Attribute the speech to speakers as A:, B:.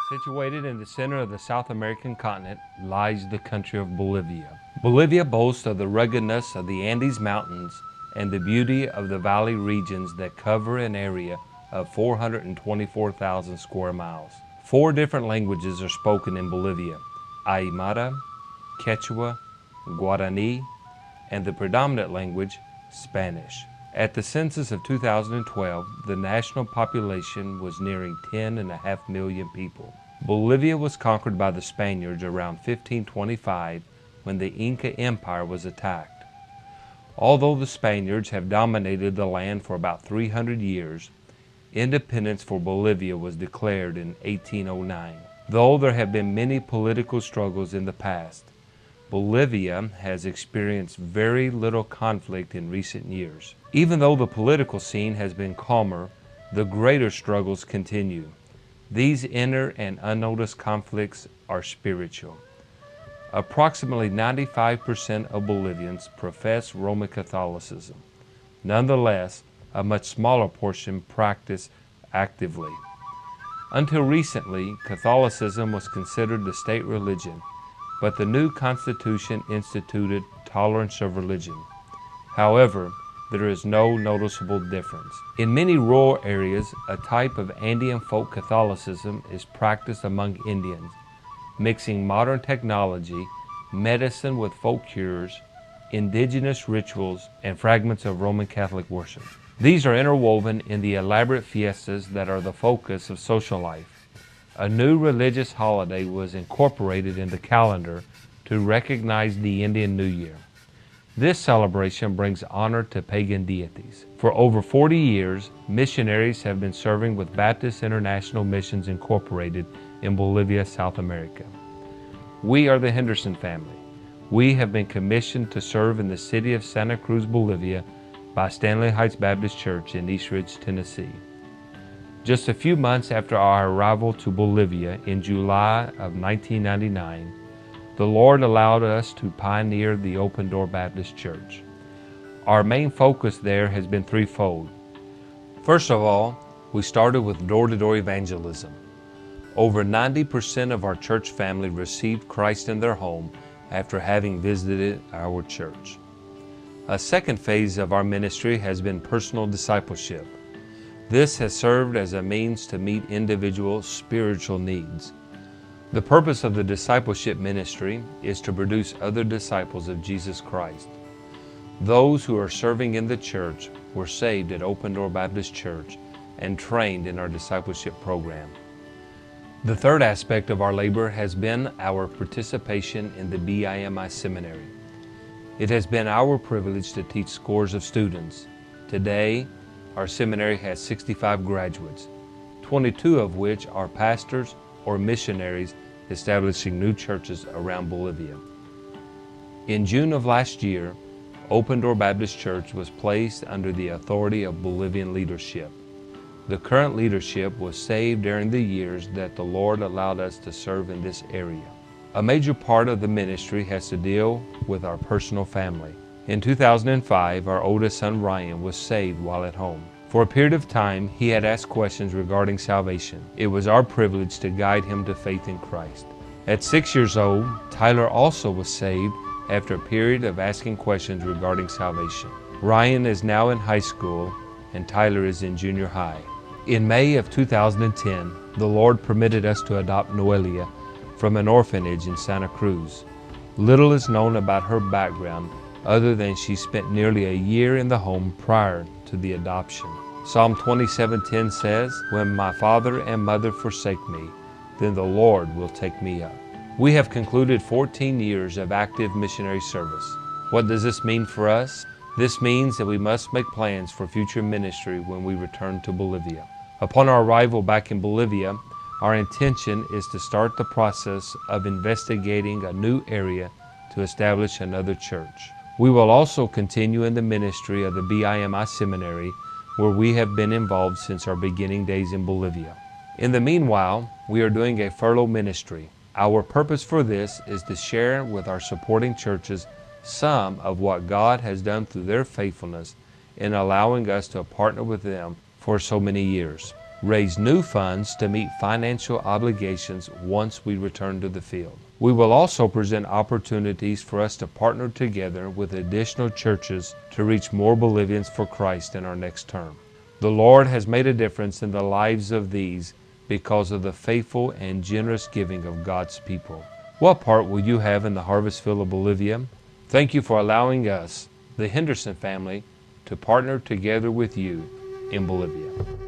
A: Situated in the center of the South American continent lies the country of Bolivia. Bolivia boasts of the ruggedness of the Andes Mountains and the beauty of the valley regions that cover an area of 424,000 square miles. 4 different languages are spoken in Bolivia: Aymara, Quechua, Guarani, and the predominant language, Spanish. At the census of 2012, the national population was nearing 10.5 million people. Bolivia was conquered by the Spaniards around 1525 when the Inca Empire was attacked. Although the Spaniards have dominated the land for about 300 years, independence for Bolivia was declared in 1809. Though there have been many political struggles in the past, Bolivia has experienced very little conflict in recent years. Even though the political scene has been calmer, the greater struggles continue. These inner and unnoticed conflicts are spiritual. Approximately 95% of Bolivians profess Roman Catholicism. Nonetheless, a much smaller portion practice actively. Until recently, Catholicism was considered the state religion, but the new Constitution instituted tolerance of religion. However, there is no noticeable difference. In many rural areas, a type of Andean folk Catholicism is practiced among Indians, mixing modern technology, medicine with folk cures, indigenous rituals, and fragments of Roman Catholic worship. These are interwoven in the elaborate fiestas that are the focus of social life. A new religious holiday was incorporated in the calendar to recognize the Indian New Year. This celebration brings honor to pagan deities. For over 40 years, missionaries have been serving with Baptist International Missions Incorporated in Bolivia, South America. We are the Henderson family. We have been commissioned to serve in the city of Santa Cruz, Bolivia by Stanley Heights Baptist Church in East Ridge, Tennessee. Just a few months after our arrival to Bolivia in July of 1999, the Lord allowed us to pioneer the Open Door Baptist Church. Our main focus there has been threefold. First of all, we started with door-to-door evangelism. Over 90% of our church family received Christ in their home after having visited our church. A second phase of our ministry has been personal discipleship. This has served as a means to meet individual spiritual needs. The purpose of the discipleship ministry is to produce other disciples of Jesus Christ. Those who are serving in the church were saved at Open Door Baptist Church and trained in our discipleship program. The third aspect of our labor has been our participation in the BIMI seminary. It has been our privilege to teach scores of students. Today, our seminary has 65 graduates, 22 of which are pastors or missionaries establishing new churches around Bolivia. In June of last year, Open Door Baptist Church was placed under the authority of Bolivian leadership. The current leadership was saved during the years that the Lord allowed us to serve in this area. A major part of the ministry has to deal with our personal family. In 2005, our oldest son Ryan was saved while at home. For a period of time, he had asked questions regarding salvation. It was our privilege to guide him to faith in Christ. At 6 years old, Tyler also was saved after a period of asking questions regarding salvation. Ryan is now in high school and Tyler is in junior high. In May of 2010, the Lord permitted us to adopt Noelia from an orphanage in Santa Cruz. Little is known about her background other than she spent nearly a year in the home prior to the adoption. Psalm 27:10 says, "When my father and mother forsake me, then the Lord will take me up." We have concluded 14 years of active missionary service. What does this mean for us? This means that we must make plans for future ministry when we return to Bolivia. Upon our arrival back in Bolivia, our intention is to start the process of investigating a new area to establish another church. We will also continue in the ministry of the BIMI Seminary, where we have been involved since our beginning days in Bolivia. In the meanwhile, we are doing a furlough ministry. Our purpose for this is to share with our supporting churches some of what God has done through their faithfulness in allowing us to partner with them for so many years. raise new funds to meet financial obligations once we return to the field. We will also present opportunities for us to partner together with additional churches to reach more Bolivians for Christ in our next term. The Lord has made a difference in the lives of these because of the faithful and generous giving of God's people. What part will you have in the harvest field of Bolivia? Thank you for allowing us, the Henderson family, to partner together with you in Bolivia.